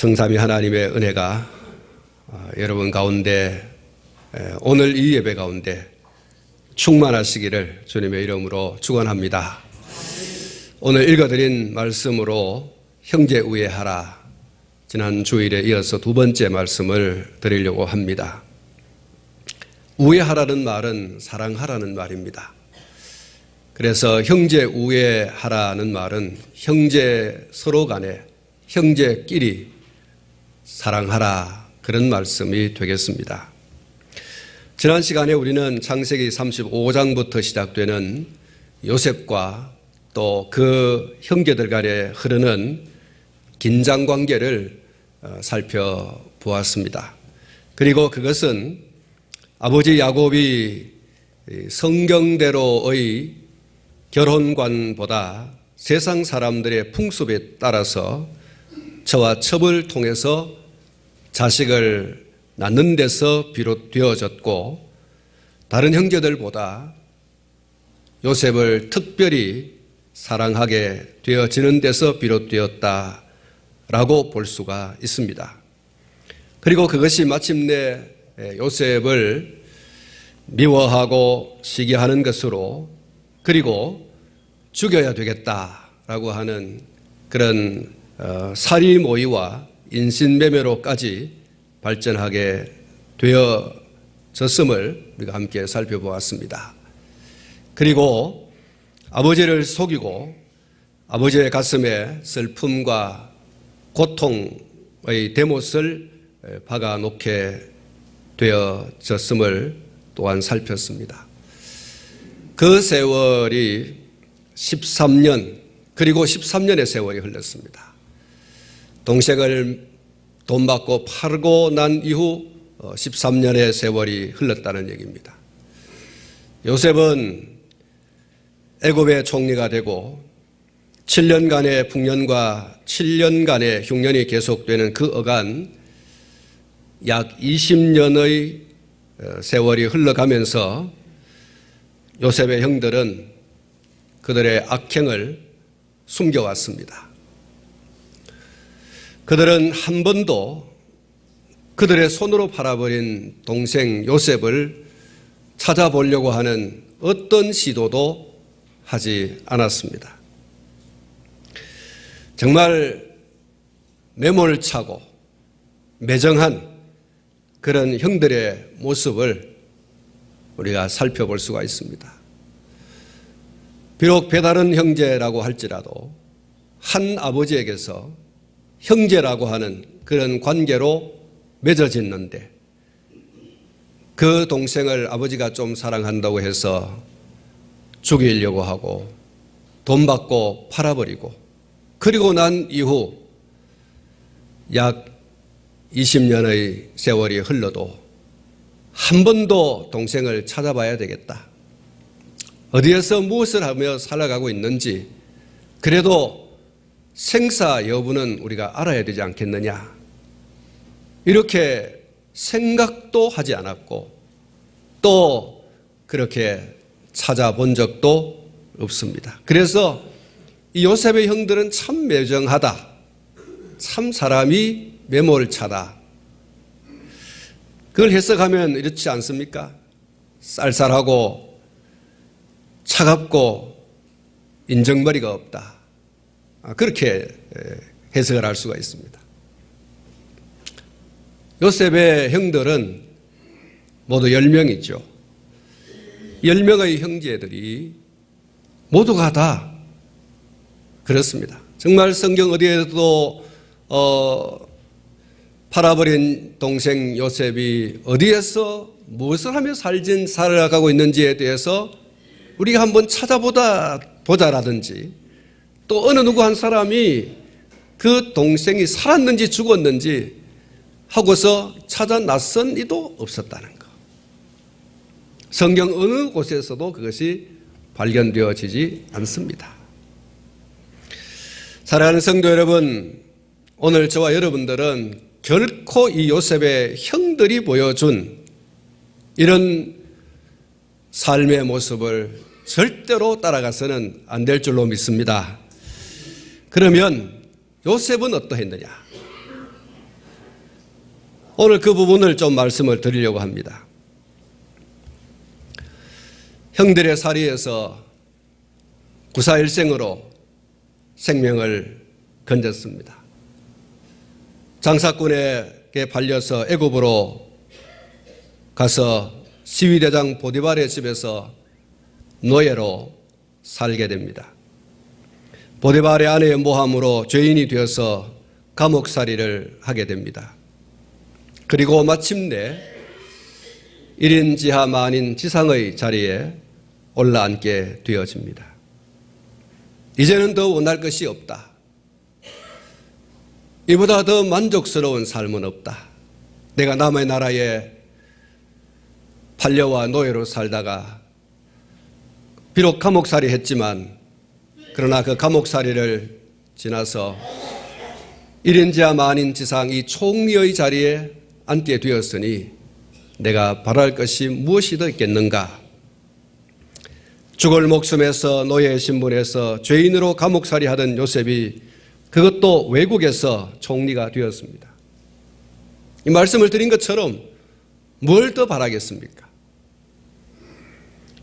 성삼위 하나님의 은혜가 여러분 가운데 오늘 이 예배 가운데 충만하시기를 주님의 이름으로 축원합니다. 오늘 읽어드린 말씀으로 형제 우애하라, 지난 주일에 이어서 두 번째 말씀을 드리려고 합니다. 우애하라는 말은 사랑하라는 말입니다. 그래서 형제 우애하라는 말은 형제 서로 간에 형제끼리 사랑하라, 그런 말씀이 되겠습니다. 지난 시간에 우리는 창세기 35장부터 시작되는 요셉과 또 그 형제들 간에 흐르는 긴장 관계를 살펴보았습니다. 그리고 그것은 아버지 야곱이 성경대로의 결혼관보다 세상 사람들의 풍습에 따라서 저와 첩을 통해서 자식을 낳는 데서 비롯되어졌고, 다른 형제들보다 요셉을 특별히 사랑하게 되어지는 데서 비롯되었다라고 볼 수가 있습니다. 그리고 그것이 마침내 요셉을 미워하고 시기하는 것으로, 그리고 죽여야 되겠다라고 하는 그런 살이모의와 인신매매로까지 발전하게 되어졌음을 우리가 함께 살펴보았습니다. 그리고 아버지를 속이고 아버지의 가슴에 슬픔과 고통의 대못을 박아놓게 되어졌음을 또한 살폈습니다. 그 세월이 13년, 그리고 13년의 세월이 흘렀습니다. 동생을 돈 받고 팔고 난 이후 13년의 세월이 흘렀다는 얘기입니다. 요셉은 애굽의 총리가 되고 7년간의 풍년과 7년간의 흉년이 계속되는 그 어간 약 20년의 세월이 흘러가면서 요셉의 형들은 그들의 악행을 숨겨왔습니다. 그들은 한 번도 그들의 손으로 팔아버린 동생 요셉을 찾아보려고 하는 어떤 시도도 하지 않았습니다. 정말 매몰차고 매정한 그런 형들의 모습을 우리가 살펴볼 수가 있습니다. 비록 배다른 형제라고 할지라도 한 아버지에게서 형제라고 하는 그런 관계로 맺어졌는데, 그 동생을 아버지가 좀 사랑한다고 해서 죽이려고 하고 돈 받고 팔아버리고, 그리고 난 이후 약 20년의 세월이 흘러도 한 번도 동생을 찾아봐야 되겠다, 어디에서 무엇을 하며 살아가고 있는지 그래도 생사 여부는 우리가 알아야 되지 않겠느냐, 이렇게 생각도 하지 않았고 또 그렇게 찾아본 적도 없습니다. 그래서 이 요셉의 형들은 참 매정하다, 참 사람이 매몰차다, 그걸 해석하면 이렇지 않습니까? 쌀쌀하고 차갑고 인정머리가 없다, 그렇게 해석을 할 수가 있습니다. 요셉의 형들은 모두 10명이죠. 10명의 형제들이 모두가 다 그렇습니다. 정말 성경 어디에도 팔아버린 동생 요셉이 어디에서 무엇을 하며 살아가고 있는지에 대해서 우리가 한번 찾아보자라든지, 또 어느 누구 한 사람이 그 동생이 살았는지 죽었는지 하고서 찾아 나선 이도 없었다는 것. 성경 어느 곳에서도 그것이 발견되어지지 않습니다. 사랑하는 성도 여러분, 오늘 저와 여러분들은 결코 이 요셉의 형들이 보여준 이런 삶의 모습을 절대로 따라가서는 안 될 줄로 믿습니다. 그러면 요셉은 어떠했느냐? 오늘 그 부분을 좀 말씀을 드리려고 합니다. 형들의 살이에서 구사일생으로 생명을 건졌습니다. 장사꾼에게 팔려서 애굽으로 가서 시위대장 보디발의 집에서 노예로 살게 됩니다. 보디발의 아내의 모함으로 죄인이 되어서 감옥살이를 하게 됩니다. 그리고 마침내 1인 지하 만인 지상의 자리에 올라앉게 되어집니다. 이제는 더 원할 것이 없다. 이보다 더 만족스러운 삶은 없다. 내가 남의 나라에 팔려와 노예로 살다가 비록 감옥살이 했지만 그러나 그 감옥살이를 지나서 1인 지하 만인 지상 이 총리의 자리에 앉게 되었으니 내가 바랄 것이 무엇이 더 있겠는가. 죽을 목숨에서 노예 신분에서 죄인으로 감옥살이 하던 요셉이 그것도 외국에서 총리가 되었습니다. 이 말씀을 드린 것처럼 뭘 더 바라겠습니까?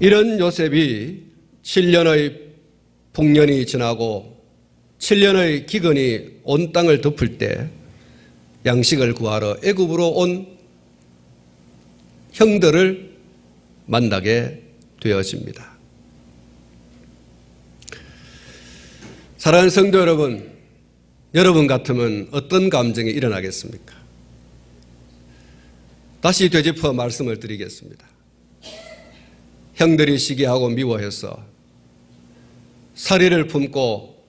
이런 요셉이 7년의 풍년이 지나고 7년의 기근이 온 땅을 덮을 때 양식을 구하러 애굽으로 온 형들을 만나게 되어집니다. 사랑하는 성도 여러분, 여러분 같으면 어떤 감정이 일어나겠습니까? 다시 되짚어 말씀을 드리겠습니다. 형들이 시기하고 미워해서 사리를 품고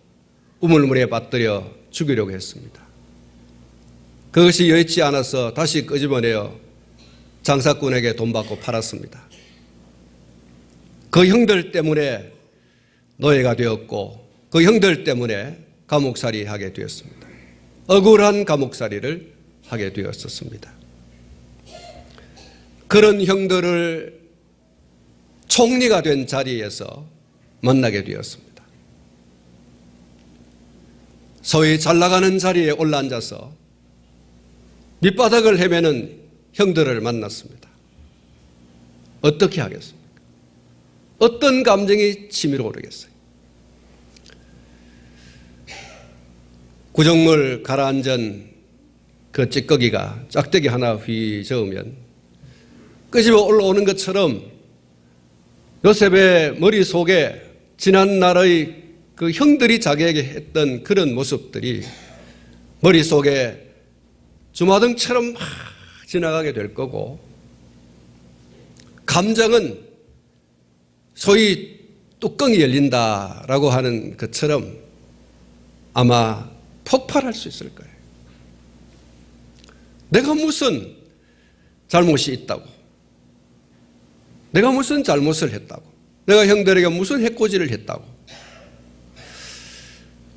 우물물에 빠뜨려 죽이려고 했습니다. 그것이 여의치 않아서 다시 끄집어내어 장사꾼에게 돈 받고 팔았습니다. 그 형들 때문에 노예가 되었고 그 형들 때문에 감옥살이 하게 되었습니다. 억울한 감옥살이를 하게 되었었습니다. 그런 형들을 총리가 된 자리에서 만나게 되었습니다. 소위 잘 나가는 자리에 올라앉아서 밑바닥을 헤매는 형들을 만났습니다. 어떻게 하겠습니까? 어떤 감정이 치밀어 오르겠어요? 구정물 가라앉은 그 찌꺼기가 짝대기 하나 휘 저으면 끄집어 올라오는 것처럼 요셉의 머릿속에 지난날의 그 형들이 자기에게 했던 그런 모습들이 머릿속에 주마등처럼 막 지나가게 될 거고, 감정은 소위 뚜껑이 열린다라고 하는 것처럼 아마 폭발할 수 있을 거예요. 내가 무슨 잘못이 있다고, 내가 무슨 잘못을 했다고, 내가 형들에게 무슨 해코지를 했다고,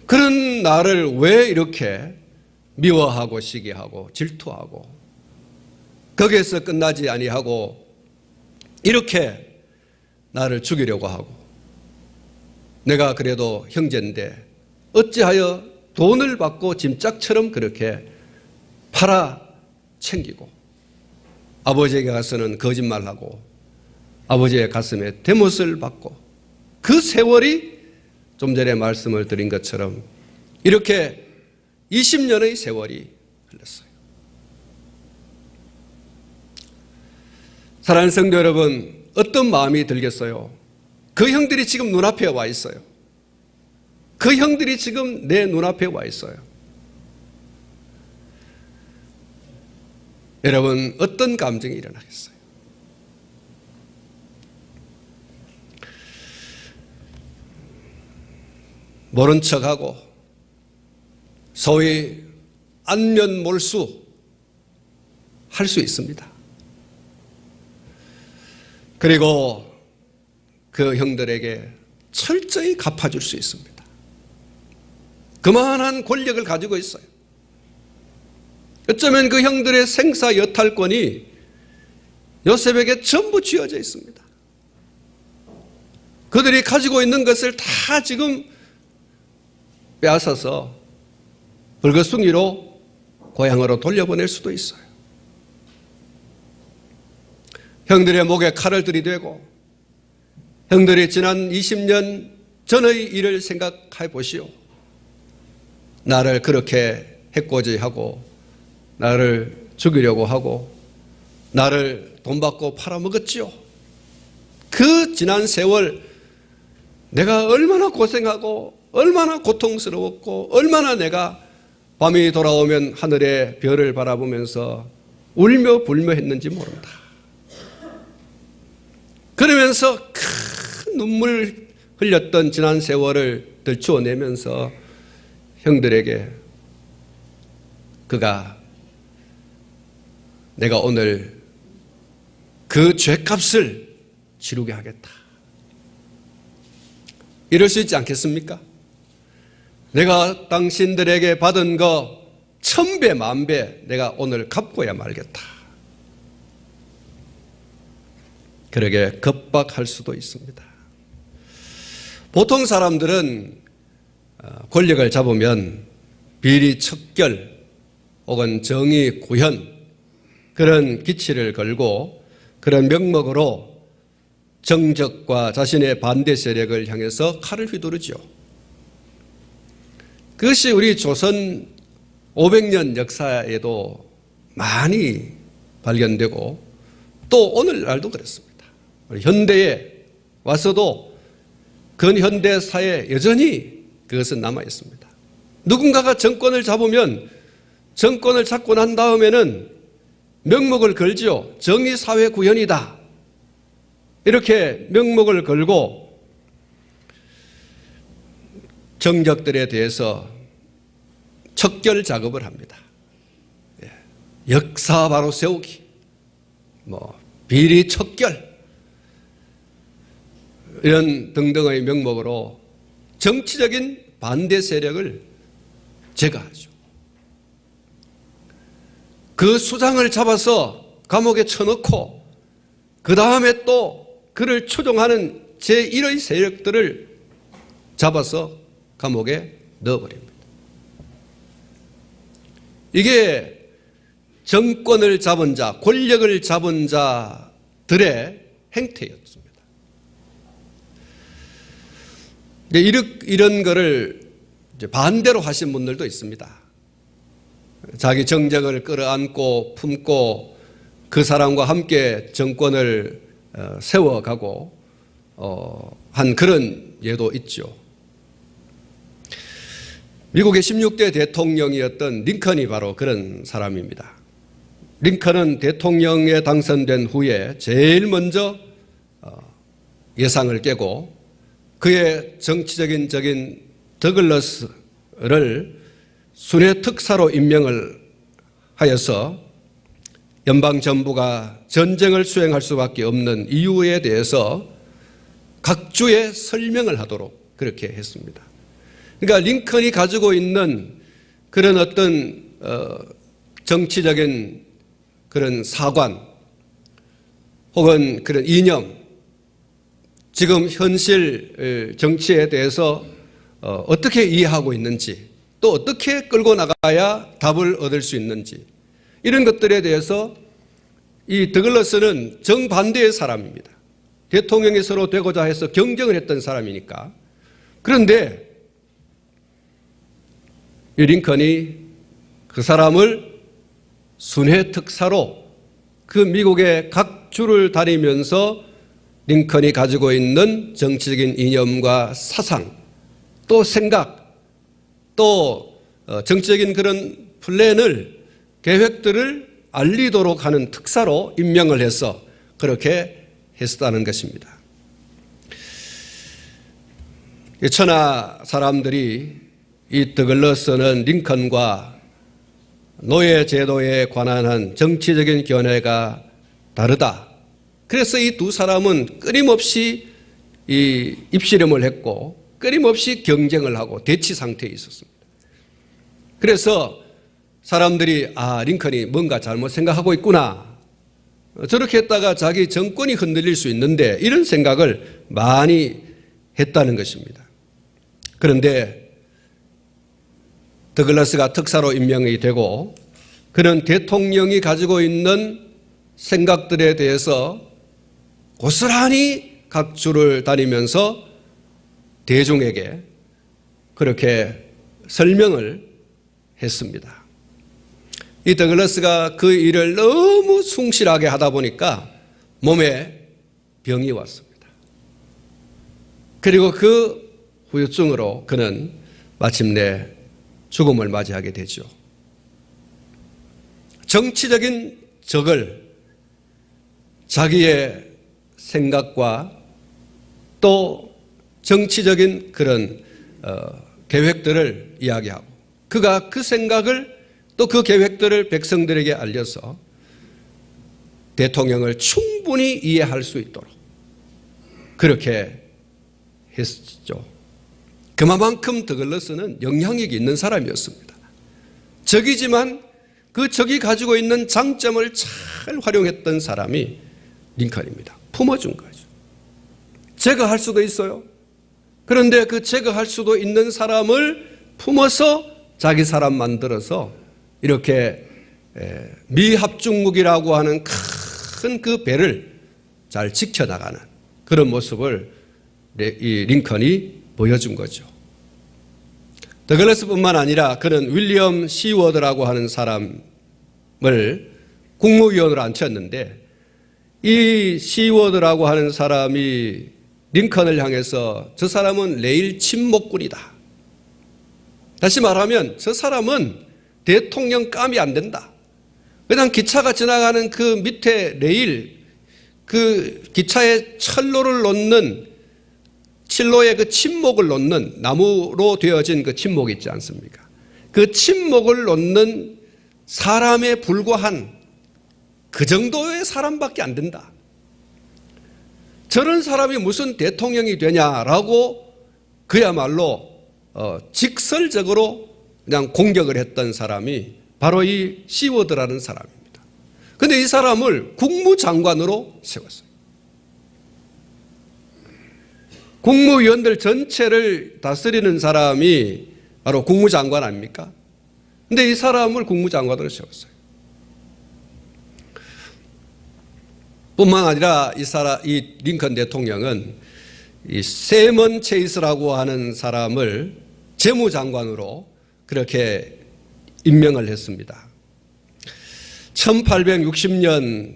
그런 나를 왜 이렇게 미워하고 시기하고 질투하고 거기에서 끝나지 아니하고 이렇게 나를 죽이려고 하고, 내가 그래도 형제인데 어찌하여 돈을 받고 짐짝처럼 그렇게 팔아 챙기고 아버지에게 가서는 거짓말하고 아버지의 가슴에 대못을 받고, 그 세월이 좀 전에 말씀을 드린 것처럼 이렇게 20년의 세월이 흘렀어요. 사랑하는 성도 여러분, 어떤 마음이 들겠어요? 그 형들이 지금 눈앞에 와 있어요. 그 형들이 지금 내 눈앞에 와 있어요. 여러분, 어떤 감정이 일어나겠어요? 모른 척하고 소위 안면몰수 할 수 있습니다. 그리고 그 형들에게 철저히 갚아줄 수 있습니다. 그만한 권력을 가지고 있어요. 어쩌면 그 형들의 생사 여탈권이 요셉에게 전부 쥐어져 있습니다. 그들이 가지고 있는 것을 다 지금 빼앗아서 불거숭이로 고향으로 돌려보낼 수도 있어요. 형들의 목에 칼을 들이대고 형들이 지난 20년 전의 일을 생각해 보시오. 나를 그렇게 해코지하고 나를 죽이려고 하고 나를 돈 받고 팔아먹었지요. 그 지난 세월 내가 얼마나 고생하고 얼마나 고통스러웠고 얼마나 내가 밤이 돌아오면 하늘의 별을 바라보면서 울며 불며 했는지 모른다. 그러면서 큰 눈물 흘렸던 지난 세월을 들추어내면서 형들에게 그가 내가 오늘 그 죄값을 치르게 하겠다. 이럴 수 있지 않겠습니까? 내가 당신들에게 받은 거 1000배, 10,000배 내가 오늘 갚고야 말겠다. 그러게 겁박할 수도 있습니다. 보통 사람들은 권력을 잡으면 비리 척결 혹은 정의 구현 그런 기치를 걸고 그런 명목으로 정적과 자신의 반대 세력을 향해서 칼을 휘두르죠. 그것이 우리 조선 500년 역사에도 많이 발견되고 또 오늘날도 그렇습니다. 현대에 와서도 근현대사에 여전히 그것은 남아 있습니다. 누군가가 정권을 잡으면 정권을 잡고 난 다음에는 명목을 걸지요. 정의사회 구현이다. 이렇게 명목을 걸고 정적들에 대해서 척결 작업을 합니다. 역사 바로 세우기, 비리 척결 이런 등등의 명목으로 정치적인 반대 세력을 제거하죠. 그 수장을 잡아서 감옥에 쳐넣고 그 다음에 또 그를 추종하는 제1의 세력들을 잡아서 감옥에 넣어버립니다. 이게 정권을 잡은 자, 권력을 잡은 자들의 행태였습니다. 이런 거를 반대로 하신 분들도 있습니다. 자기 정적을 끌어안고 품고 그 사람과 함께 정권을 세워가고 한 그런 예도 있죠. 미국의 16대 대통령이었던 링컨이 바로 그런 사람입니다. 링컨은 대통령에 당선된 후에 제일 먼저 예상을 깨고 그의 정치적인 더글러스를 순회 특사로 임명을 하여서 연방정부가 전쟁을 수행할 수밖에 없는 이유에 대해서 각 주에 설명을 하도록 그렇게 했습니다. 그러니까 링컨이 가지고 있는 그런 어떤 정치적인 그런 사관 혹은 그런 이념, 지금 현실 정치에 대해서 어떻게 이해하고 있는지 또 어떻게 끌고 나가야 답을 얻을 수 있는지 이런 것들에 대해서 이 더글러스는 정반대의 사람입니다. 대통령이 서로 되고자 해서 경쟁을 했던 사람이니까. 그런데 이 링컨이 그 사람을 순회 특사로 그 미국의 각 주를 다니면서 링컨이 가지고 있는 정치적인 이념과 사상 또 생각 또 정치적인 그런 플랜을 계획들을 알리도록 하는 특사로 임명을 해서 그렇게 했었다는 것입니다. 천하 사람들이 이 더글러스는 링컨과 노예 제도에 관한 정치적인 견해가 다르다. 그래서 이 두 사람은 끊임없이 이 입씨름을 했고 끊임없이 경쟁을 하고 대치 상태에 있었습니다. 그래서 사람들이 링컨이 뭔가 잘못 생각하고 있구나. 저렇게 했다가 자기 정권이 흔들릴 수 있는데 이런 생각을 많이 했다는 것입니다. 그런데 더글러스가 특사로 임명이 되고 그는 대통령이 가지고 있는 생각들에 대해서 고스란히 각 주를 다니면서 대중에게 그렇게 설명을 했습니다. 이 더글라스가 그 일을 너무 충실하게 하다 보니까 몸에 병이 왔습니다. 그리고 그 후유증으로 그는 마침내 죽음을 맞이하게 되죠. 정치적인 적을 자기의 생각과 또 정치적인 그런 계획들을 이야기하고 그가 그 생각을 또 그 계획들을 백성들에게 알려서 대통령을 충분히 이해할 수 있도록 그렇게 했죠. 그만큼 더글라스는 영향력이 있는 사람이었습니다. 적이지만 그 적이 가지고 있는 장점을 잘 활용했던 사람이 링컨입니다. 품어준 거죠. 제거할 수도 있어요. 그런데 그 제거할 수도 있는 사람을 품어서 자기 사람 만들어서 이렇게 미합중국이라고 하는 큰 그 배를 잘 지켜나가는 그런 모습을 이 링컨이 보여준 거죠. 더글라스뿐만 아니라 그는 윌리엄 시워드라고 하는 사람을 국무위원으로 앉혔는데 이 시워드라고 하는 사람이 링컨을 향해서 저 사람은 레일 침묵꾼이다. 다시 말하면 저 사람은 대통령 감이 안 된다. 그냥 기차가 지나가는 그 밑에 레일, 그 기차의 철로를 놓는 칠로의 그 침목을 놓는 나무로 되어진 그 침목 있지 않습니까? 그 침목을 놓는 사람에 불과한 그 정도의 사람밖에 안 된다. 저런 사람이 무슨 대통령이 되냐라고 그야말로 직설적으로 그냥 공격을 했던 사람이 바로 이 시워드라는 사람입니다. 그런데 이 사람을 국무장관으로 세웠어요. 국무위원들 전체를 다스리는 사람이 바로 국무장관 아닙니까? 그런데 이 사람을 국무장관으로 세웠어요. 뿐만 아니라 이 링컨 대통령은 이 세먼 체이스라고 하는 사람을 재무장관으로 그렇게 임명을 했습니다. 1860년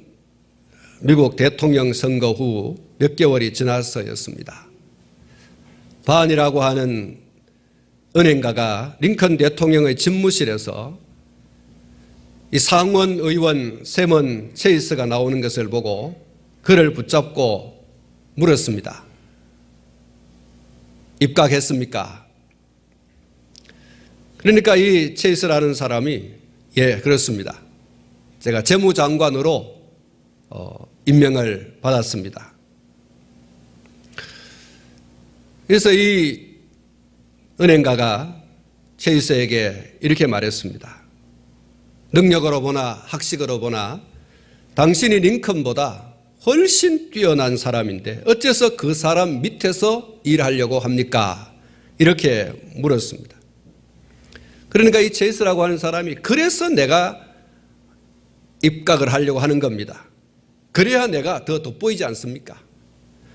미국 대통령 선거 후 몇 개월이 지나서였습니다. 반이라고 하는 은행가가 링컨 대통령의 집무실에서 이 상원 의원 세먼 체이스가 나오는 것을 보고 그를 붙잡고 물었습니다. 입각했습니까? 그러니까 이 체이스라는 사람이 예, 그렇습니다. 제가 재무장관으로 임명을 받았습니다. 그래서 이 은행가가 체이스에게 이렇게 말했습니다. 능력으로 보나 학식으로 보나 당신이 링컨보다 훨씬 뛰어난 사람인데 어째서 그 사람 밑에서 일하려고 합니까? 이렇게 물었습니다. 그러니까 이 체이스라고 하는 사람이 그래서 내가 입각을 하려고 하는 겁니다. 그래야 내가 더 돋보이지 않습니까?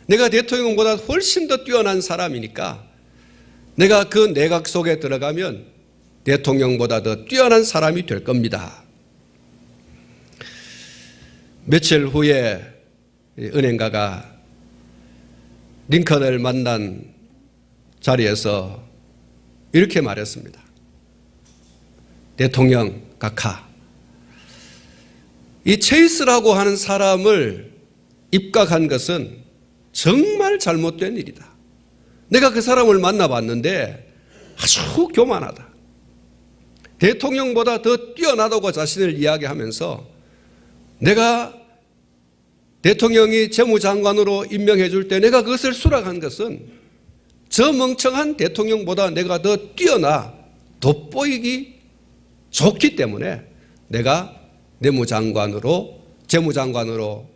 내가 대통령보다 훨씬 더 뛰어난 사람이니까 내가 그 내각 속에 들어가면 대통령보다 더 뛰어난 사람이 될 겁니다. 며칠 후에 은행가가 링컨을 만난 자리에서 이렇게 말했습니다. 대통령 각하, 이 체이스라고 하는 사람을 입각한 것은 정말 잘못된 일이다. 내가 그 사람을 만나봤는데 아주 교만하다. 대통령보다 더 뛰어나다고 자신을 이야기하면서 내가 대통령이 재무장관으로 임명해 줄 때 내가 그것을 수락한 것은 저 멍청한 대통령보다 내가 더 뛰어나 돋보이기 좋기 때문에 내가 재무장관으로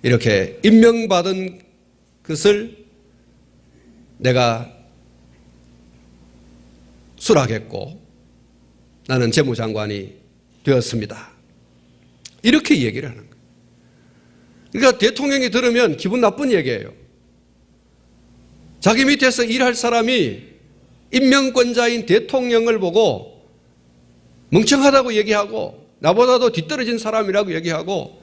이렇게 임명받은 것을 내가 수락했고 나는 재무장관이 되었습니다. 이렇게 얘기를 하는 거예요. 그러니까 대통령이 들으면 기분 나쁜 얘기예요. 자기 밑에서 일할 사람이 임명권자인 대통령을 보고 멍청하다고 얘기하고 나보다도 뒤떨어진 사람이라고 얘기하고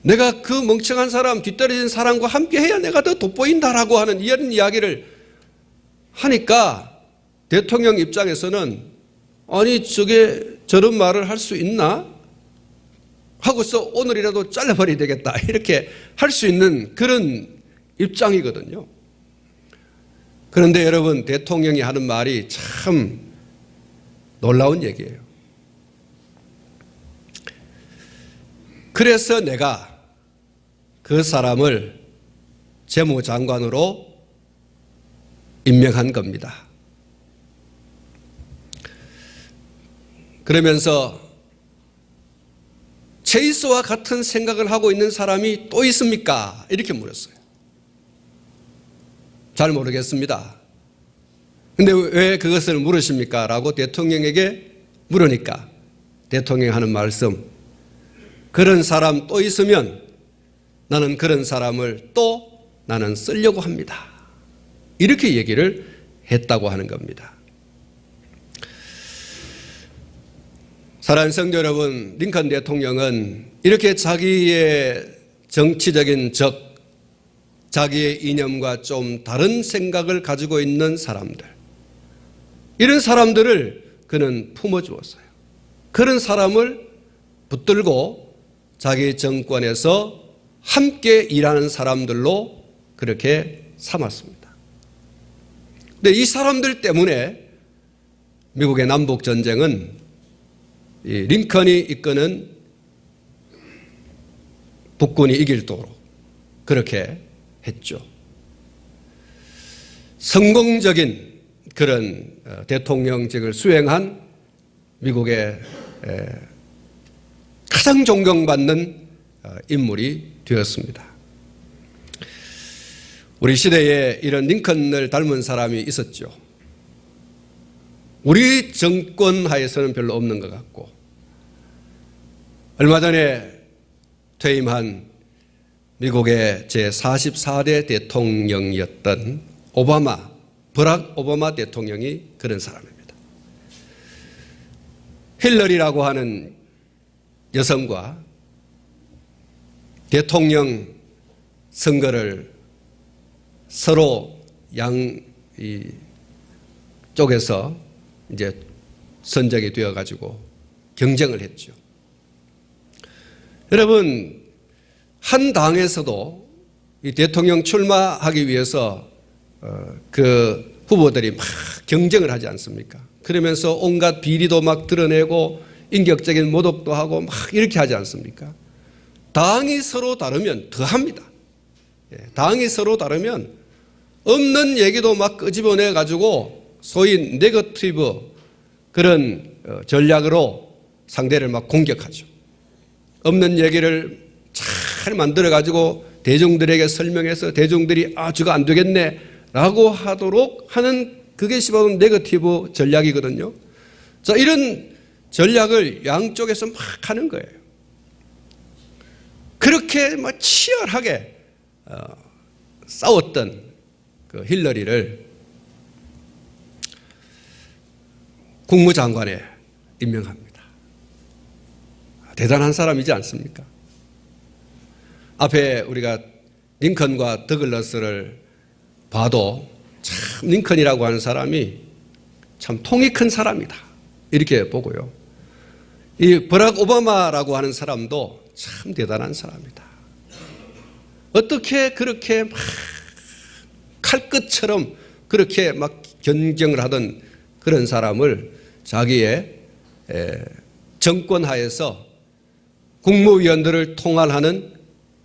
내가 그 멍청한 사람, 뒤떨어진 사람과 함께 해야 내가 더 돋보인다라고 하는 이런 이야기를 하니까 대통령 입장에서는 아니 저게 저런 말을 할 수 있나? 하고서 오늘이라도 잘라버려야 되겠다 이렇게 할 수 있는 그런 입장이거든요. 그런데 여러분, 대통령이 하는 말이 참 놀라운 얘기예요. 그래서 내가 그 사람을 재무장관으로 임명한 겁니다. 그러면서 체이스와 같은 생각을 하고 있는 사람이 또 있습니까? 이렇게 물었어요. 잘 모르겠습니다. 근데 왜 그것을 물으십니까? 라고 대통령에게 물으니까 대통령이 하는 말씀, 그런 사람 또 있으면 나는 그런 사람을 또 나는 쓰려고 합니다. 이렇게 얘기를 했다고 하는 겁니다. 사랑하는 성도 여러분, 링컨 대통령은 이렇게 자기의 정치적인 적, 자기의 이념과 좀 다른 생각을 가지고 있는 사람들, 이런 사람들을 그는 품어주었어요. 그런 사람을 붙들고 자기 정권에서 함께 일하는 사람들로 그렇게 삼았습니다. 근데 이 사람들 때문에 미국의 남북전쟁은 이 링컨이 이끄는 북군이 이길도록 그렇게 했죠. 성공적인 그런 대통령직을 수행한 미국의 가장 존경받는 인물이 되었습니다. 우리 시대에 이런 링컨을 닮은 사람이 있었죠. 우리 정권 하에서는 별로 없는 것 같고, 얼마 전에 퇴임한 미국의 제44대 대통령이었던 버락 오바마 대통령이 그런 사람입니다. 힐러리라고 하는 여성과 대통령 선거를 서로 양 쪽에서 이제 선정이 되어 가지고 경쟁을 했죠. 여러분, 한 당에서도 이 대통령 출마하기 위해서 그 후보들이 막 경쟁을 하지 않습니까? 그러면서 온갖 비리도 막 드러내고 인격적인 모독도 하고 막 이렇게 하지 않습니까? 당이 서로 다르면 더 합니다. 당이 서로 다르면 없는 얘기도 막 끄집어내 가지고 소위 네거티브 그런 전략으로 상대를 막 공격하죠. 없는 얘기를 잘 만들어 가지고 대중들에게 설명해서 대중들이 저거 안 되겠네 라고 하도록 하는 그게 바로 네거티브 전략이거든요. 자, 이런 전략을 양쪽에서 막 하는 거예요. 그렇게 막 치열하게 싸웠던 그 힐러리를 국무장관에 임명합니다. 대단한 사람이지 않습니까? 앞에 우리가 링컨과 더글러스를 봐도 참 링컨이라고 하는 사람이 참 통이 큰 사람이다 이렇게 보고요. 이 버락 오바마라고 하는 사람도 참 대단한 사람이다. 어떻게 그렇게 막 칼끝처럼 그렇게 막 견경을 하던 그런 사람을 자기의 정권 하에서 국무위원들을 통할하는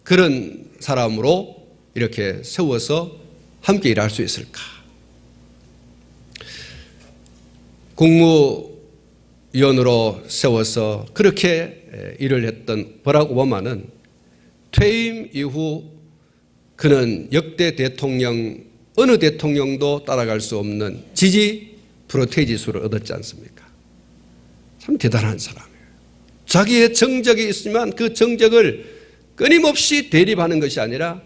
그런 사람으로 이렇게 세워서 함께 일할 수 있을까? 국무위원으로 세워서 그렇게 일을 했던 버락 오바마는 퇴임 이후 그는 역대 대통령 어느 대통령도 따라갈 수 없는 지지 프로테이 지수를 얻었지 않습니까? 참 대단한 사람이에요. 자기의 정적이 있으면 그 정적을 끊임없이 대립하는 것이 아니라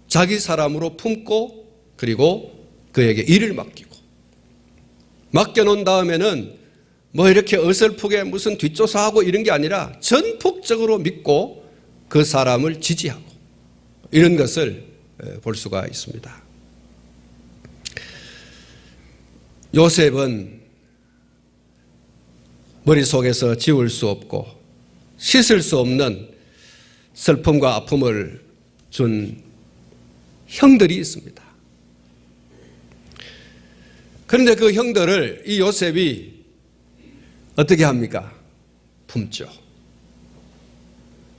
자기 사람으로 품고 그리고 그에게 일을 맡기고 맡겨놓은 다음에는 뭐 이렇게 어설프게 무슨 뒷조사하고 이런 게 아니라 전폭적으로 믿고 그 사람을 지지하고 이런 것을 볼 수가 있습니다. 요셉은 머릿속에서 지울 수 없고 씻을 수 없는 슬픔과 아픔을 준 형들이 있습니다. 그런데 그 형들을 이 요셉이 어떻게 합니까? 품죠.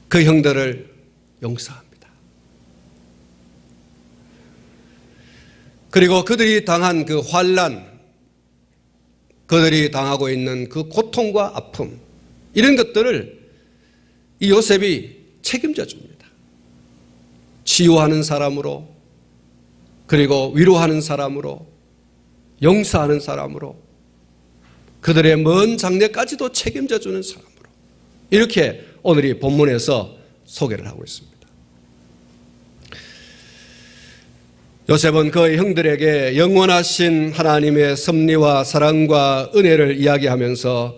그 형들을 용서합니다. 그리고 그들이 당한 그 환난, 그들이 당하고 있는 그 고통과 아픔, 이런 것들을 이 요셉이 책임져 줍니다. 치유하는 사람으로, 그리고 위로하는 사람으로, 용서하는 사람으로, 그들의 먼 장래까지도 책임져 주는 사람으로, 이렇게 오늘 이 본문에서 소개를 하고 있습니다. 요셉은 그의 형들에게 영원하신 하나님의 섭리와 사랑과 은혜를 이야기하면서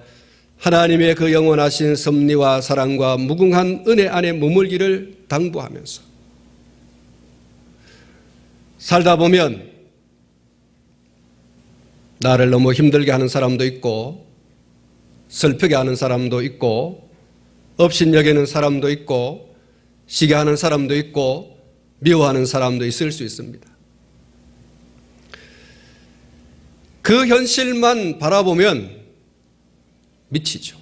하나님의 그 영원하신 섭리와 사랑과 무궁한 은혜 안에 머물기를 당부하면서 살다 보면 나를 너무 힘들게 하는 사람도 있고 슬프게 하는 사람도 있고 업신여기는 사람도 있고 시기하는 사람도 있고 미워하는 사람도 있을 수 있습니다. 그 현실만 바라보면 미치죠.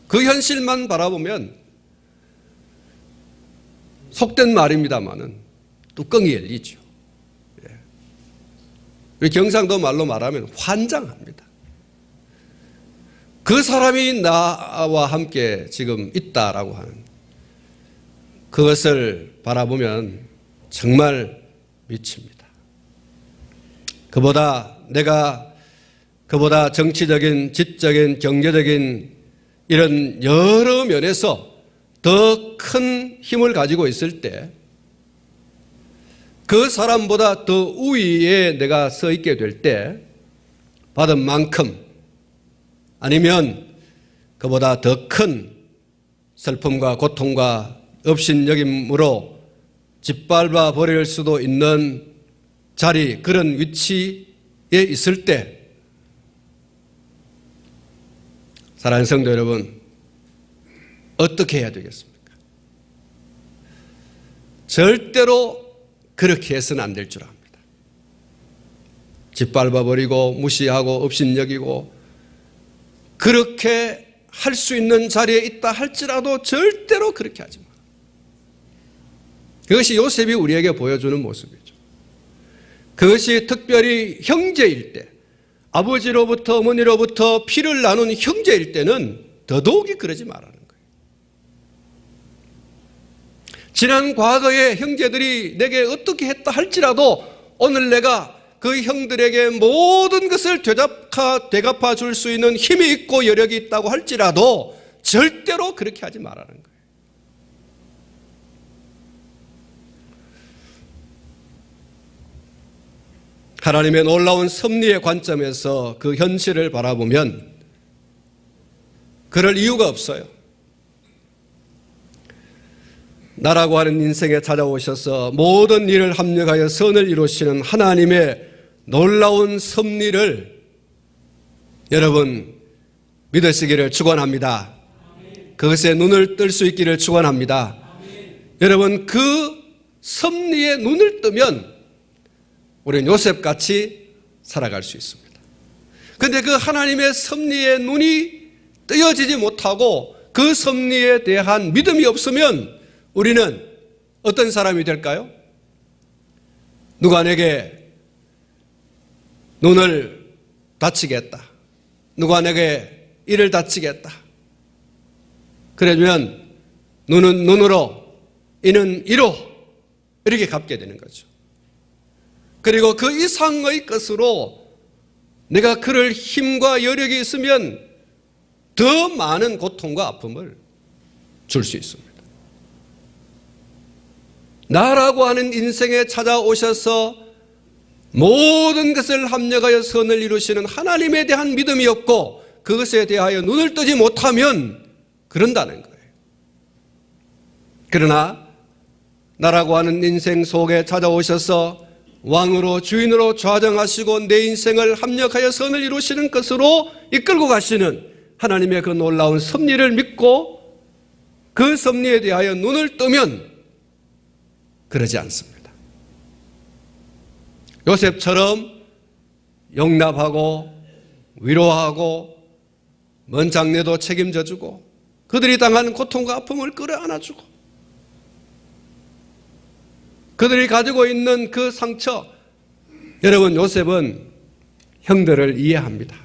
그 현실만 바라보면 속된 말입니다마는 뚜껑이 열리죠. 우리 경상도 말로 말하면 환장합니다. 그 사람이 나와 함께 지금 있다라고 하는 그것을 바라보면 정말 미칩니다. 그보다 정치적인, 지적인, 경제적인 이런 여러 면에서 더 큰 힘을 가지고 있을 때 그 사람보다 더 우위에 내가 서 있게 될 때 받은 만큼 아니면 그보다 더 큰 슬픔과 고통과 업신여김으로 짓밟아 버릴 수도 있는 자리, 그런 위치에 있을 때 사랑하는 성도 여러분, 어떻게 해야 되겠습니까? 절대로 그렇게 해서는 안 될 줄 압니다. 짓밟아버리고 무시하고 업신여기고 그렇게 할 수 있는 자리에 있다 할지라도 절대로 그렇게 하지 마. 그것이 요셉이 우리에게 보여주는 모습이죠. 그것이 특별히 형제일 때, 아버지로부터 어머니로부터 피를 나눈 형제일 때는 더더욱이 그러지 말라는 거예요. 지난 과거의 형제들이 내게 어떻게 했다 할지라도 오늘 내가 그 형들에게 모든 것을 되갚아 줄 수 있는 힘이 있고 여력이 있다고 할지라도 절대로 그렇게 하지 말라는 거예요. 하나님의 놀라운 섭리의 관점에서 그 현실을 바라보면 그럴 이유가 없어요. 나라고 하는 인생에 찾아오셔서 모든 일을 합력하여 선을 이루시는 하나님의 놀라운 섭리를 여러분 믿으시기를 축원합니다. 그것에 눈을 뜰 수 있기를 축원합니다. 여러분 그 섭리에 눈을 뜨면 우리는 요셉같이 살아갈 수 있습니다. 그런데 그 하나님의 섭리에 눈이 뜨여지지 못하고 그 섭리에 대한 믿음이 없으면 우리는 어떤 사람이 될까요? 누가 내게 눈을 다치겠다. 누가 내게 이를 다치겠다. 그러면 눈은 눈으로, 이는 이로 이렇게 갚게 되는 거죠. 그리고 그 이상의 것으로 내가 그럴 힘과 여력이 있으면 더 많은 고통과 아픔을 줄 수 있습니다. 나라고 하는 인생에 찾아오셔서 모든 것을 합력하여 선을 이루시는 하나님에 대한 믿음이 없고 그것에 대하여 눈을 뜨지 못하면 그런다는 거예요. 그러나 나라고 하는 인생 속에 찾아오셔서 왕으로 주인으로 좌정하시고 내 인생을 합력하여 선을 이루시는 것으로 이끌고 가시는 하나님의 그 놀라운 섭리를 믿고 그 섭리에 대하여 눈을 뜨면 그러지 않습니다. 요셉처럼 용납하고 위로하고 먼 장래도 책임져주고 그들이 당하는 고통과 아픔을 끌어안아주고 그들이 가지고 있는 그 상처, 여러분 요셉은 형들을 이해합니다.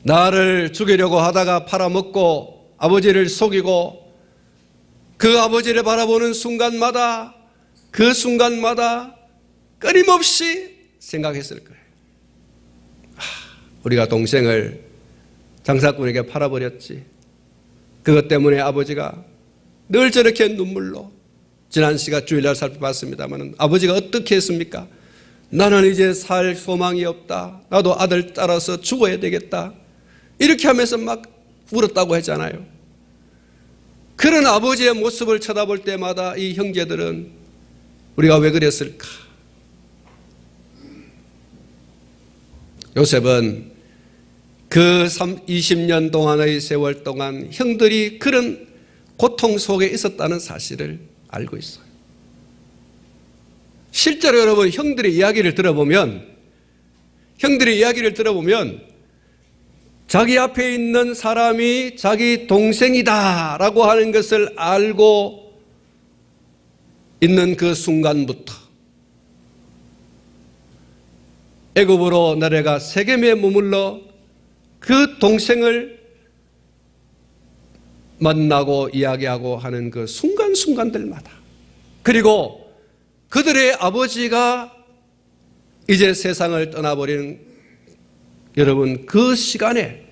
나를 죽이려고 하다가 팔아먹고 아버지를 속이고 그 아버지를 바라보는 순간마다 그 순간마다 끊임없이 생각했을 거예요. 우리가 동생을 장사꾼에게 팔아버렸지. 그것 때문에 아버지가 늘 저렇게 눈물로, 지난 시간 주일날 살펴봤습니다만 아버지가 어떻게 했습니까? 나는 이제 살 소망이 없다. 나도 아들 따라서 죽어야 되겠다. 이렇게 하면서 막 울었다고 했잖아요. 그런 아버지의 모습을 쳐다볼 때마다 이 형제들은 우리가 왜 그랬을까? 요셉은 그 20년 동안의 세월 동안 형들이 그런 고통 속에 있었다는 사실을 알고 있어요. 실제로 여러분 형들의 이야기를 들어보면 자기 앞에 있는 사람이 자기 동생이다라고 하는 것을 알고 있는 그 순간부터 애굽으로 내려가 세겜에 머물러 그 동생을 만나고 이야기하고 하는 그 순간순간들마다, 그리고 그들의 아버지가 이제 세상을 떠나버리는 여러분 그 시간에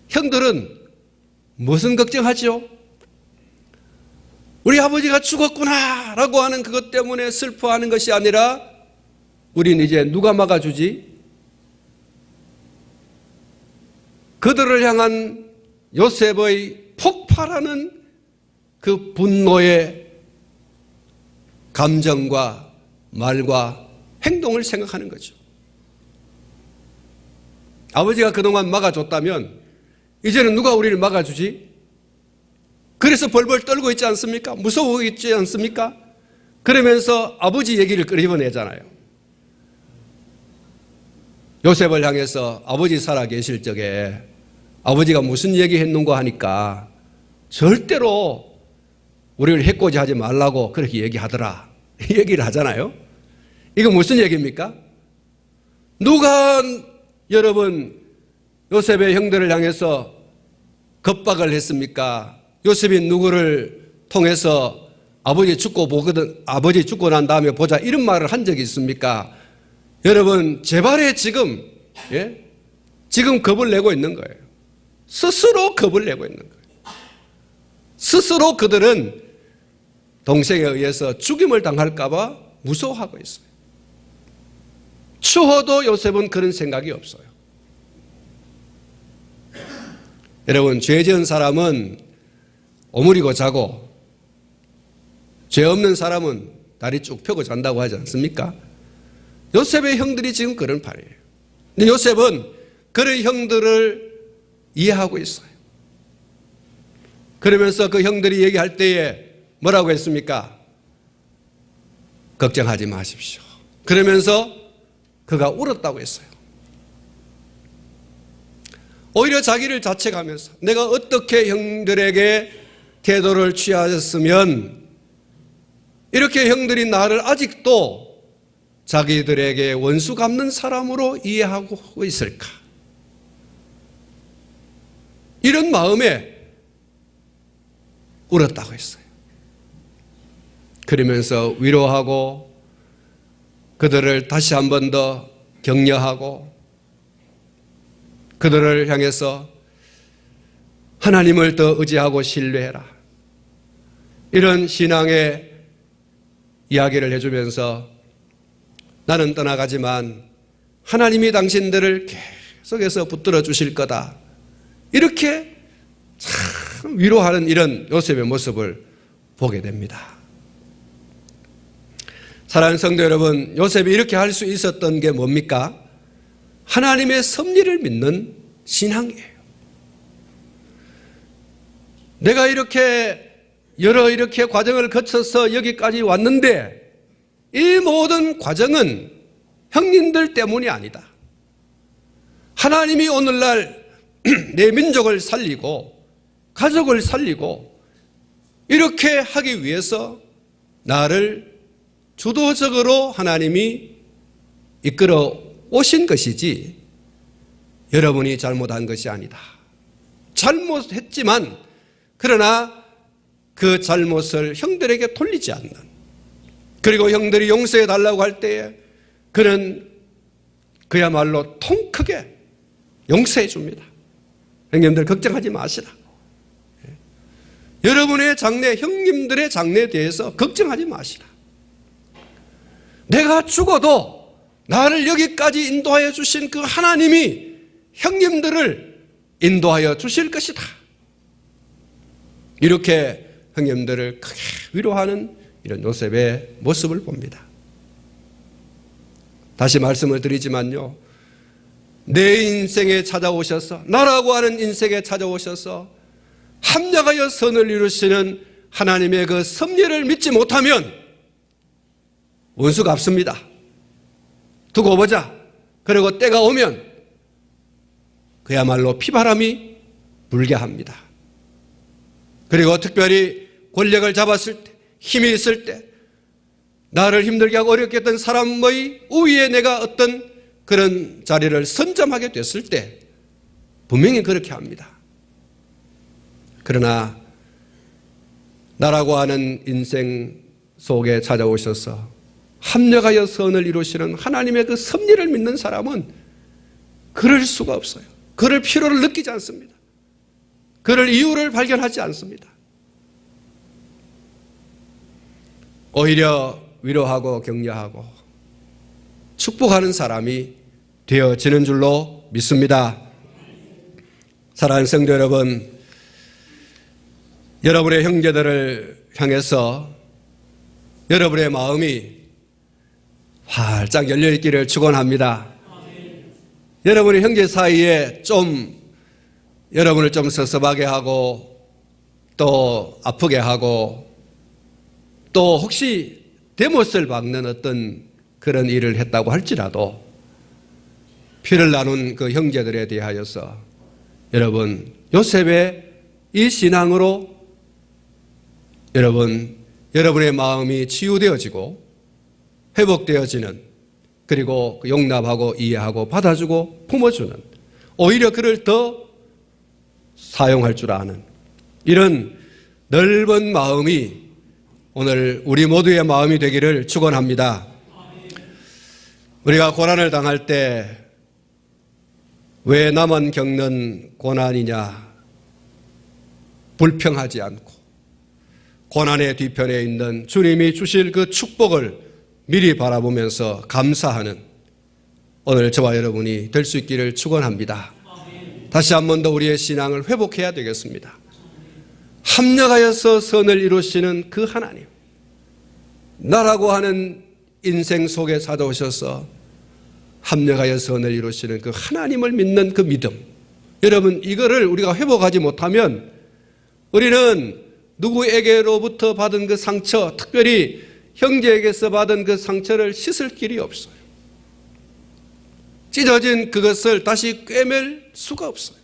형들은 무슨 걱정하죠? 우리 아버지가 죽었구나 라고 하는 그것 때문에 슬퍼하는 것이 아니라 우린 이제 누가 막아주지? 그들을 향한 요셉의 폭발하는 그 분노의 감정과 말과 행동을 생각하는 거죠. 아버지가 그동안 막아줬다면 이제는 누가 우리를 막아주지? 그래서 벌벌 떨고 있지 않습니까? 무서워 있지 않습니까? 그러면서 아버지 얘기를 끄집어내잖아요. 요셉을 향해서 아버지 살아 계실 적에 아버지가 무슨 얘기했는가 하니까 절대로 우리를 해코지하지 말라고 그렇게 얘기하더라. 이 얘기를 하잖아요. 이거 무슨 얘기입니까? 누가 여러분 요셉의 형들을 향해서 겁박을 했습니까? 요셉이 누구를 통해서 아버지 죽고 난 다음에 보자 이런 말을 한 적이 있습니까? 여러분 제발에 지금 겁을 내고 있는 거예요. 스스로 겁을 내고 있는 거예요. 스스로 그들은 동생에 의해서 죽임을 당할까 봐 무서워하고 있어요. 추워도 요셉은 그런 생각이 없어요. 여러분 죄 지은 사람은 오므리고 자고 죄 없는 사람은 다리 쭉 펴고 잔다고 하지 않습니까? 요셉의 형들이 지금 그런 판이에요. 근데 요셉은 그런 형들을 이해하고 있어요. 그러면서 그 형들이 얘기할 때에 뭐라고 했습니까? 걱정하지 마십시오. 그러면서 그가 울었다고 했어요. 오히려 자기를 자책하면서 내가 어떻게 형들에게 태도를 취하였으면 이렇게 형들이 나를 아직도 자기들에게 원수 갚는 사람으로 이해하고 있을까? 이런 마음에 울었다고 했어요. 그러면서 위로하고 그들을 다시 한 번 더 격려하고 그들을 향해서 하나님을 더 의지하고 신뢰해라. 이런 신앙의 이야기를 해주면서 나는 떠나가지만 하나님이 당신들을 계속해서 붙들어 주실 거다. 이렇게 참 위로하는 이런 요셉의 모습을 보게 됩니다. 사랑하는 성도 여러분, 요셉이 이렇게 할 수 있었던 게 뭡니까? 하나님의 섭리를 믿는 신앙이에요. 내가 이렇게 이렇게 과정을 거쳐서 여기까지 왔는데 이 모든 과정은 형님들 때문이 아니다. 하나님이 오늘날 내 민족을 살리고 가족을 살리고 이렇게 하기 위해서 나를 주도적으로 하나님이 이끌어 오신 것이지 여러분이 잘못한 것이 아니다. 잘못했지만 그러나 그 잘못을 형들에게 돌리지 않는, 그리고 형들이 용서해 달라고 할 때에 그는 그야말로 통 크게 용서해 줍니다. 형님들 걱정하지 마시라. 여러분의 장래, 형님들의 장래에 대해서 걱정하지 마시라. 내가 죽어도 나를 여기까지 인도하여 주신 그 하나님이 형님들을 인도하여 주실 것이다. 이렇게 형님들을 크게 위로하는 이런 요셉의 모습을 봅니다. 다시 말씀을 드리지만요, 내 인생에 찾아오셔서, 나라고 하는 인생에 찾아오셔서 합력하여 선을 이루시는 하나님의 그 섭리를 믿지 못하면 원수가 갚습니다. 두고 보자. 그리고 때가 오면 그야말로 피바람이 불게 합니다. 그리고 특별히 권력을 잡았을 때, 힘이 있을 때, 나를 힘들게 하고 어렵게 했던 사람의 우위에 내가 어떤 그런 자리를 선점하게 됐을 때 분명히 그렇게 합니다. 그러나 나라고 하는 인생 속에 찾아오셔서 합력하여 선을 이루시는 하나님의 그 섭리를 믿는 사람은 그럴 수가 없어요. 그럴 필요를 느끼지 않습니다. 그럴 이유를 발견하지 않습니다. 오히려 위로하고 격려하고 축복하는 사람이 되어지는 줄로 믿습니다. 사랑하는 성도 여러분, 여러분의 형제들을 향해서 여러분의 마음이 활짝 열려있기를 축원합니다. 여러분의 형제 사이에 여러분을 좀 섭섭하게 하고 또 아프게 하고 또 혹시 대못을 박는 어떤 그런 일을 했다고 할지라도 피를 나눈 그 형제들에 대하여서 여러분 요셉의 이 신앙으로 여러분의 마음이 치유되어지고 회복되어지는, 그리고 용납하고 이해하고 받아주고 품어주는, 오히려 그를 더 사용할 줄 아는 이런 넓은 마음이 오늘 우리 모두의 마음이 되기를 축원합니다. 우리가 고난을 당할 때 왜 나만 겪는 고난이냐, 불평하지 않고 고난의 뒤편에 있는 주님이 주실 그 축복을 미리 바라보면서 감사하는 오늘 저와 여러분이 될 수 있기를 축원합니다. 다시 한 번 더 우리의 신앙을 회복해야 되겠습니다. 합력하여서 선을 이루시는 그 하나님, 나라고 하는 인생 속에 찾아오셔서 합력하여 선을 이루시는 그 하나님을 믿는 그 믿음, 여러분 이거를 우리가 회복하지 못하면 우리는 누구에게로부터 받은 그 상처, 특별히 형제에게서 받은 그 상처를 씻을 길이 없어요. 찢어진 그것을 다시 꿰맬 수가 없어요.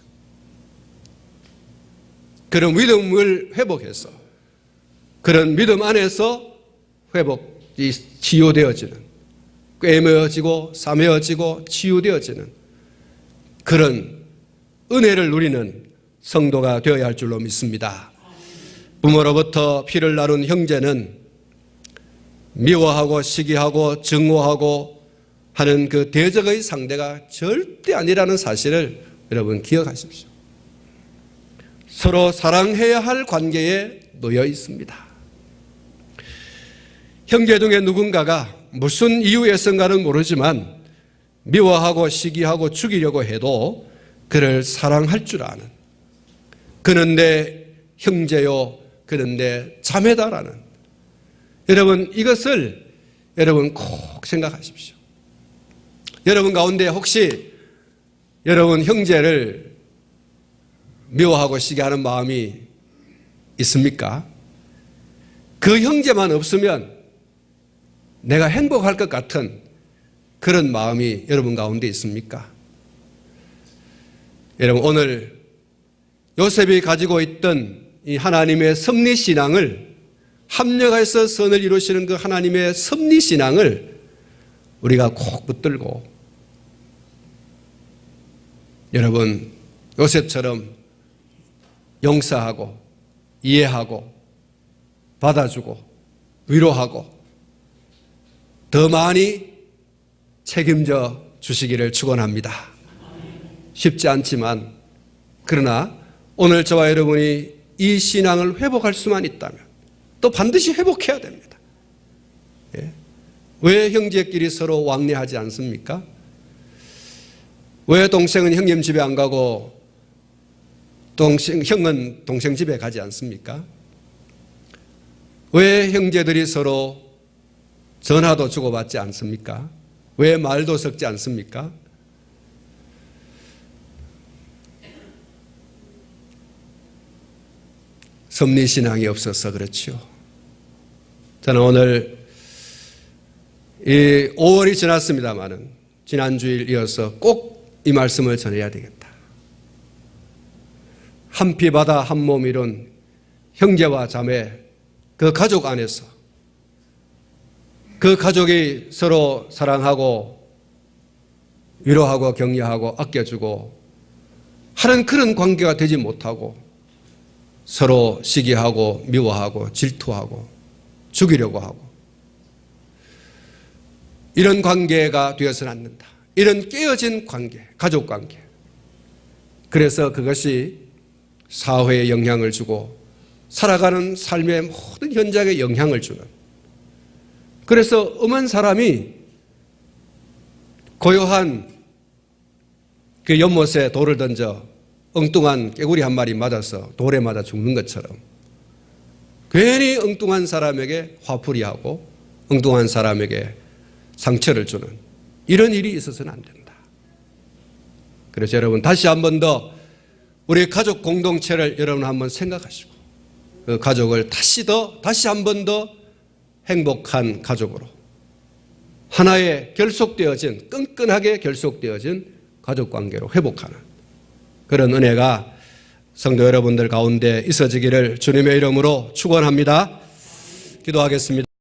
그런 믿음을 회복해서, 그런 믿음 안에서 회복이 치유되어지는, 꿰매어지고 싸매어지고 치유되어지는 그런 은혜를 누리는 성도가 되어야 할 줄로 믿습니다. 부모로부터 피를 나눈 형제는 미워하고 시기하고 증오하고 하는 그 대적의 상대가 절대 아니라는 사실을 여러분 기억하십시오. 서로 사랑해야 할 관계에 놓여 있습니다. 형제 중에 누군가가 무슨 이유에선가는 모르지만 미워하고 시기하고 죽이려고 해도 그를 사랑할 줄 아는, 그는 내 형제요, 그는 내 자매다라는, 여러분 이것을 여러분 꼭 생각하십시오. 여러분 가운데 혹시 여러분 형제를 미워하고 시기하는 마음이 있습니까? 그 형제만 없으면 내가 행복할 것 같은 그런 마음이 여러분 가운데 있습니까? 여러분 오늘 요셉이 가지고 있던 이 하나님의 섭리신앙을, 합력해서 선을 이루시는 그 하나님의 섭리신앙을 우리가 꼭 붙들고 여러분 요셉처럼 용서하고 이해하고 받아주고 위로하고 더 많이 책임져 주시기를 축원합니다. 쉽지 않지만 그러나 오늘 저와 여러분이 이 신앙을 회복할 수만 있다면 또 반드시 회복해야 됩니다. 왜 형제끼리 서로 왕래하지 않습니까? 왜 동생은 형님 집에 안 가고 형은 동생 집에 가지 않습니까? 왜 형제들이 서로 전화도 주고받지 않습니까? 왜 말도 섞지 않습니까? 섭리신앙이 없어서 그렇죠. 저는 오늘 이 5월이 지났습니다마는 지난 주일 이어서 꼭 이 말씀을 전해야 되겠다. 한 피 바다 한 몸 이룬 형제와 자매, 그 가족 안에서 그 가족이 서로 사랑하고 위로하고 격려하고 아껴주고 하는 그런 관계가 되지 못하고 서로 시기하고 미워하고 질투하고 죽이려고 하고 이런 관계가 되어서는 안 된다. 이런 깨어진 관계, 가족 관계. 그래서 그것이 사회에 영향을 주고 살아가는 삶의 모든 현장에 영향을 주는, 그래서 엄한 사람이 고요한 그 연못에 돌을 던져 엉뚱한 깨구리 한 마리 맞아서 돌에 맞아 죽는 것처럼 괜히 엉뚱한 사람에게 화풀이하고 엉뚱한 사람에게 상처를 주는 이런 일이 있어서는 안 된다. 그래서 여러분 다시 한 번 더 우리 가족 공동체를 여러분 한번 생각하시고 그 가족을 다시 한 번 더 행복한 가족으로 하나의 결속되어진, 끈끈하게 결속되어진 가족관계로 회복하는 그런 은혜가 성도 여러분들 가운데 있어지기를 주님의 이름으로 축원합니다. 기도하겠습니다.